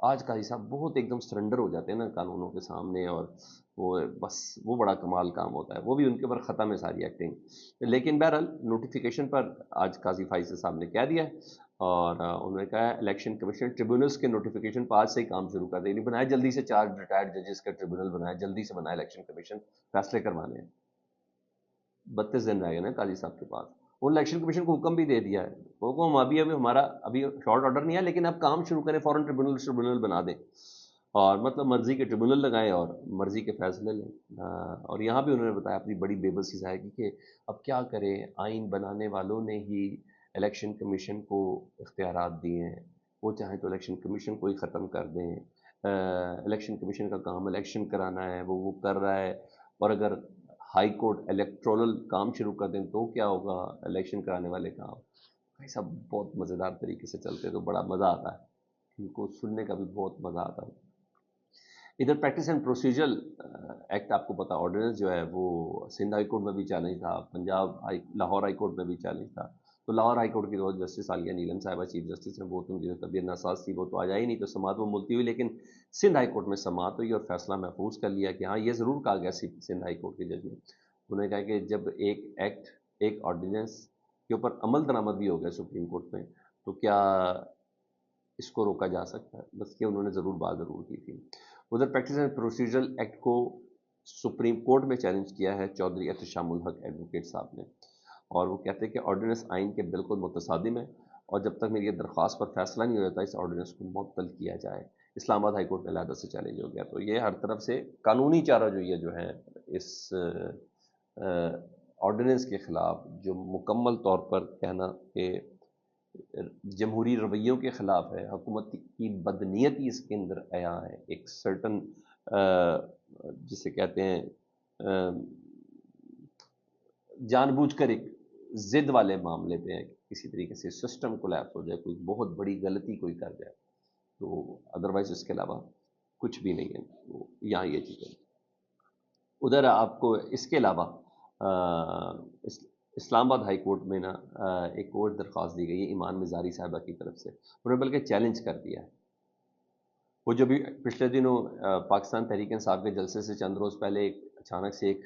آج قاضی صاحب بہت ایک دم سرنڈر ہو جاتے ہیں نا قانونوں کے سامنے، اور وہ بس وہ بڑا کمال کام ہوتا ہے، وہ بھی ان کے اوپر ختم ہے ساری ایکٹنگ۔ لیکن بہرحال نوٹیفیکیشن پر آج قاضی فائز صاحب نے کہہ دیا ہے، اور انہوں نے کہا ہے الیکشن کمیشن ٹریبونلز کے نوٹیفیکیشن پر آج سے ہی کام شروع کر دے، یعنی بنائے جلدی سے 4 ریٹائرڈ ججز کا ٹریبونل بنائے، جلدی سے بنائے الیکشن کمیشن، فیصلے کروانے ہیں۔ 32 دن رہ گئے نا قاضی صاحب کے پاس، انہوں نے الیکشن کمیشن کو حکم بھی دے دیا ہے، حکم ابھی ہمارا ابھی شارٹ آرڈر نہیں ہے، لیکن اب کام شروع کریں، فوراً ٹریبونل بنا دیں، اور مطلب مرضی کے ٹریبونل لگائیں اور مرضی کے فیصلے لیں۔ اور یہاں بھی انہوں نے بتایا اپنی بڑی بے بسی ظاہر کی کہ اب کیا کریں، آئین بنانے والوں نے ہی الیکشن کمیشن کو اختیارات دیے ہیں، وہ چاہیں تو الیکشن کمیشن کو ہی ختم کر دیں، الیکشن کمیشن کا کام الیکشن کرانا ہے، وہ کر رہا ہے، اور اگر ہائی کورٹ الیکٹرول کام شروع کر دیں تو کیا ہوگا، الیکشن کرانے والے کام بھائی سب بہت مزیدار طریقے سے چلتے، تو بڑا مزہ آتا ہے ان کو سننے کا بھی، بہت مزہ آتا ہے۔ ادھر پریکٹس اینڈ پروسیجرل ایکٹ آپ کو پتا آرڈیننس جو ہے وہ سندھ ہائی کورٹ میں بھی چیلنج تھا، لاہور ہائی کورٹ میں بھی چیلنج تھا، تو لاہور ہائی کورٹ کی تو جسٹس عالیہ نیلم صاحبہ چیف جسٹس ہیں، وہ تو ان کی طبیعت ناساز تھی، وہ تو آ جائی نہیں، تو سماعت وہ ملتوی ہوئی، لیکن سندھ ہائی کورٹ میں سماعت ہوئی اور فیصلہ محفوظ کر لیا کہ ہاں یہ ضرور کہا گیا سندھ ہائی کورٹ کے جج نے، انہوں نے کہا کہ جب ایک ایکٹ ایک آرڈیننس کے اوپر عمل درآمد بھی ہو گیا سپریم کورٹ میں، تو کیا اس کو روکا جا سکتا ہے، بس یہ انہوں نے ضرور بات ضرور کی تھی۔ ادھر پریکٹس اینڈ پروسیجرل ایکٹ کو سپریم کورٹ میں چیلنج کیا ہے چودھری احتشام الحق ایڈوکیٹ صاحب نے، اور وہ کہتے ہیں کہ آرڈیننس آئین کے بالکل متصادم ہے، اور جب تک میری یہ درخواست پر فیصلہ نہیں ہو جاتا اس آرڈیننس کو معطل کیا جائے۔ اسلام آباد ہائی کورٹ میں علیحدہ سے چیلنج ہو گیا، تو یہ ہر طرف سے قانونی چارہ جو یہ جو ہے اس آرڈیننس کے خلاف، جو مکمل طور پر کہنا کہ جمہوری رویوں کے خلاف ہے، حکومت کی بدنیتی اس کے اندر عیاں ہے، ایک سرٹن جسے کہتے ہیں جان بوجھ کر ایک ضد والے معاملے پہ ہے، کسی طریقے سے سسٹم کولیپس ہو جائے، کوئی بہت بڑی غلطی کوئی کر جائے، تو ادروائز اس کے علاوہ کچھ بھی نہیں ہے، تو یہاں یہ چیز ہے۔ ادھر آپ کو اس کے علاوہ اسلام آباد ہائی کورٹ میں نا ایک اور درخواست دی گئی ہے ایمان مزاری صاحبہ کی طرف سے، انہوں نے بلکہ چیلنج کر دیا ہے، وہ جو بھی پچھلے دنوں پاکستان تحریک انصاف کے جلسے سے چند روز پہلے اچانک سے ایک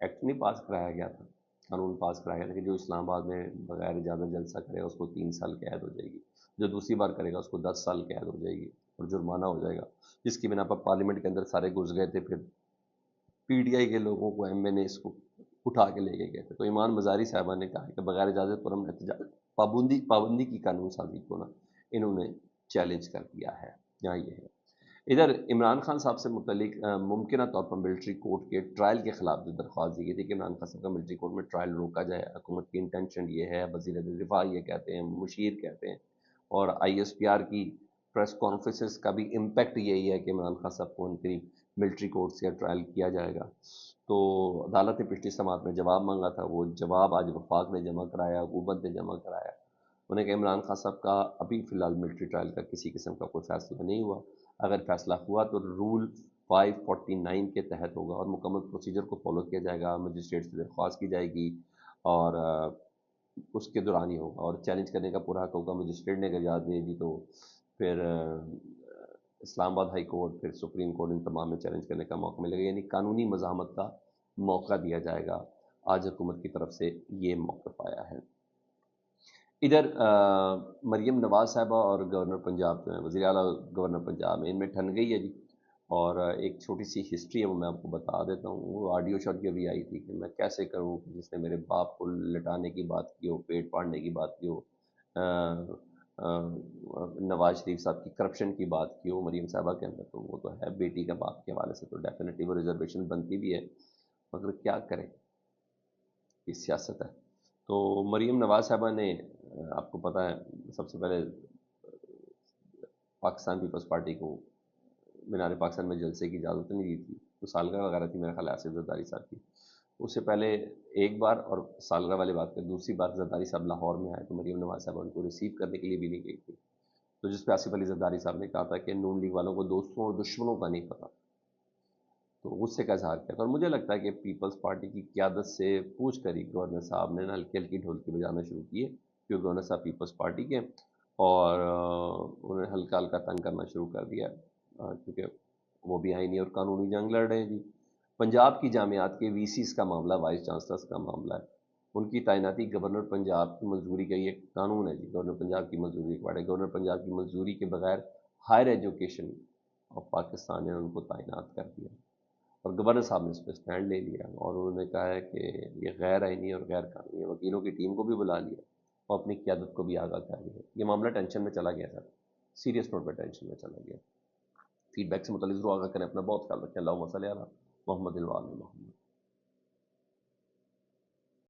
ایکٹ نہیں پاس کرایا گیا تھا، قانون پاس کرایا گیا تھا کہ جو اسلام آباد میں بغیر اجازت جلسہ کرے گا اس کو 3 سال قید ہو جائے گی، جو دوسری بار کرے گا اس کو 10 سال قید ہو جائے گی اور جرمانہ ہو جائے گا، جس کی بنا پر پارلیمنٹ کے اندر سارے گھس گئے تھے، پھر پی ٹی آئی کے لوگوں کو ایم این اے اس کو اٹھا کے لے کے گئے تھے، تو ایمان مزاری صاحبہ نے کہا کہ بغیر اجازت پر ہم احتجاج پابندی کی قانون سازی کو نا انہوں نے چیلنج کر دیا ہے، یہاں یہ ہے۔ ادھر عمران خان صاحب سے متعلق ممکنہ طور پر ملٹری کورٹ کے ٹرائل کے خلاف جو درخواست دی گئی تھی کہ عمران خان صاحب کا ملٹری کورٹ میں ٹرائل روکا جائے، حکومت کی انٹینشن یہ ہے، وزیر دفاع یہ کہتے ہیں، مشیر کہتے ہیں، اور آئی ایس پی آر کی پریس کانفرنسز کا بھی امپیکٹ یہی ہے کہ عمران خان صاحب کو ان کی ملٹری کورٹ سے ٹرائل کیا جائے گا، تو عدالت نے پچھلی سماعت میں جواب مانگا تھا، وہ جواب آج وفاق نے جمع کرایا، حکومت نے جمع کرایا، انہیں کہ عمران خان صاحب کا ابھی فی الحال ملٹری ٹرائل کا کسی قسم کا کوئی فیصلہ نہیں ہوا، اگر فیصلہ ہوا تو رول 549 کے تحت ہوگا اور مکمل پروسیجر کو فالو کیا جائے گا، مجسٹریٹ سے درخواست کی جائے گی اور اس کے دوران ہی ہوگا، اور چیلنج کرنے کا پورا حق ہوگا، مجسٹریٹ نے اگر اجازت دے دی تو پھر اسلام آباد ہائی کورٹ، پھر سپریم کورٹ، ان تمام میں چیلنج کرنے کا موقع ملے گا، یعنی قانونی مزاحمت کا موقع دیا جائے گا، آج حکومت کی طرف سے یہ موقف آیا ہے۔ ادھر مریم نواز صاحبہ اور گورنر پنجاب جو ہیں، وزیر اعلیٰ گورنر پنجاب میں، ان میں ٹھن گئی ہے جی، اور ایک چھوٹی سی ہسٹری ہے وہ میں آپ کو بتا دیتا ہوں، وہ آڈیو شاڈیو بھی آئی تھی کہ میں کیسے کروں، جس نے میرے باپ کو لٹانے کی بات کی ہو، پیٹ پاڑنے کی بات کی ہو، نواز شریف صاحب کی کرپشن کی بات کی ہو مریم صاحبہ کے اندر، تو وہ تو ہے بیٹی کا باپ کے حوالے سے تو ڈیفینیٹلی وہ ریزرویشن بنتی بھی ہے، مگر کیا کریں، یہ سیاست ہے۔ تو مریم نواز صاحبہ نے آپ کو پتہ ہے سب سے پہلے پاکستان پیپلز پارٹی کو مینار پاکستان میں جلسے کی اجازت نہیں دی تھی، تو سالگرہ وغیرہ تھی میرے خیال آصف زرداری صاحب کی، اس سے پہلے ایک بار، اور سالگرہ والی بات کر دوسری بار زرداری صاحب لاہور میں آئے تو مریم نواز صاحبہ ان کو ریسیو کرنے کے لیے بھی نہیں گئی تھی، تو جس پہ آصف علی زرداری صاحب نے کہا تھا کہ نون لیگ والوں کو دوستوں اور دشمنوں کا نہیں پتہ، تو غصے کا اظہار کیا تھا، اور مجھے لگتا ہے کہ پیپلز پارٹی کی قیادت سے پوچھ کر ہی گورنر صاحب نے ہلکی ہلکی ڈھولکی بجانا شروع کیے، کیونکہ گورنر صاحب پیپلز پارٹی کے، اور انہوں نے ہلکا ہلکا تنگ کرنا شروع کر دیا، کیونکہ وہ بھی آئینی اور قانونی جنگ لڑ رہے ہیں جی۔ پنجاب کی جامعات کے وی سیز کا معاملہ، وائس چانسلرس کا معاملہ ہے، ان کی تعیناتی گورنر پنجاب کی منظوری کا یہ قانون ہے جی، گورنر پنجاب کی منظوری کے بارے، گورنر پنجاب کی منظوری کے بغیر ہائر ایجوکیشن آف پاکستان نے ان کو تعینات کر دیا، اور گورنر صاحب نے اس پہ اسٹینڈ لے لیا، اور انہوں نے کہا ہے کہ یہ غیر آئینی اور غیر قانونی ہے، وکیلوں کی ٹیم کو بھی بلا لیا اور اپنی قیادت کو بھی آگاہ کر دیا۔ یہ معاملہ ٹینشن میں چلا گیا تھا، سیریس نوٹ پہ ٹینشن میں چلا گیا۔ فیڈ بیک سے متعلق ضرور آگاہ کریں، اپنا بہت خیال رکھیں۔ اللہم صلی علی محمد وعلی محمد۔